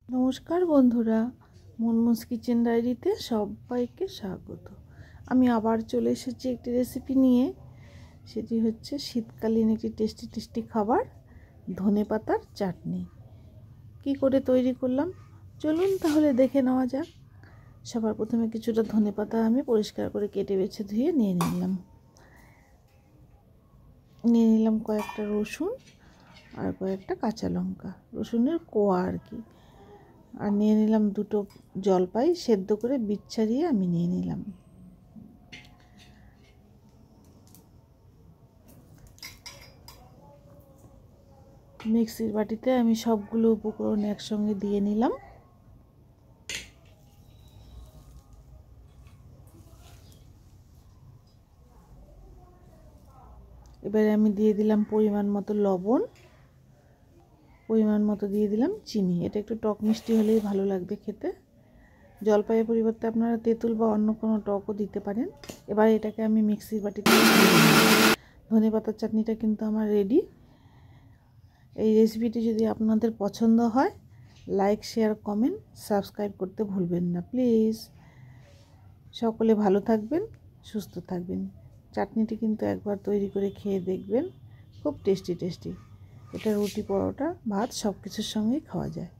নমস্কার বন্ধুরা, মুনমুনস কিচেন ডায়েরিতে সবাইকে স্বাগত। আমি আবার চলে এসেছি একটি রেসিপি নিয়ে। সেটি হচ্ছে শীতকালীন একটি টেস্টি খাবার, ধনেপাতার চাটনি। কি করে তৈরি করলাম চলুন তাহলে দেখে নেওয়া যাক। সবার প্রথমে কিছুটা ধনেপাতা আমি পরিষ্কার করে কেটে বেছে ধুয়ে নিয়ে নিলাম কয়েকটা রসুন আর কয়েকটা কাঁচা লঙ্কা, রসুনের কোয়া আর কি। আর নিয়ে নিলাম দুটো জলপাই সেদ্ধ করে বীজ ছাড়িয়ে আমি নিয়ে নিলাম। মিক্সির বাটিতে আমি সবগুলো উপকরণ একসঙ্গে দিয়ে নিলাম। এবারে আমি দিয়ে দিলাম পরিমাণ মতো লবণ, পরিমাণ মতো দিয়ে দিলাম চিনি। এটা একটু টক মিষ্টি হলেই ভালো লাগবে খেতে। জলপাইয়ের পরিবর্তে আপনারা তেঁতুল বা অন্য কোনো টকও দিতে পারেন। এবার এটাকে আমি মিক্সির বাটিতে ধনেপাতার চাটনিটা কিন্তু আমার রেডি। এই রেসিপিটি যদি আপনাদের পছন্দ হয়, লাইক, শেয়ার, কমেন্ট, সাবস্ক্রাইব করতে ভুলবেন না প্লিজ। সকলে ভালো থাকবেন, সুস্থ থাকবেন। চাটনিটি কিন্তু একবার তৈরি করে খেয়ে দেখবেন, খুব টেস্টি। এটা রুটি, পরোটা, ভাত সব কিছুর সঙ্গেই খাওয়া যায়।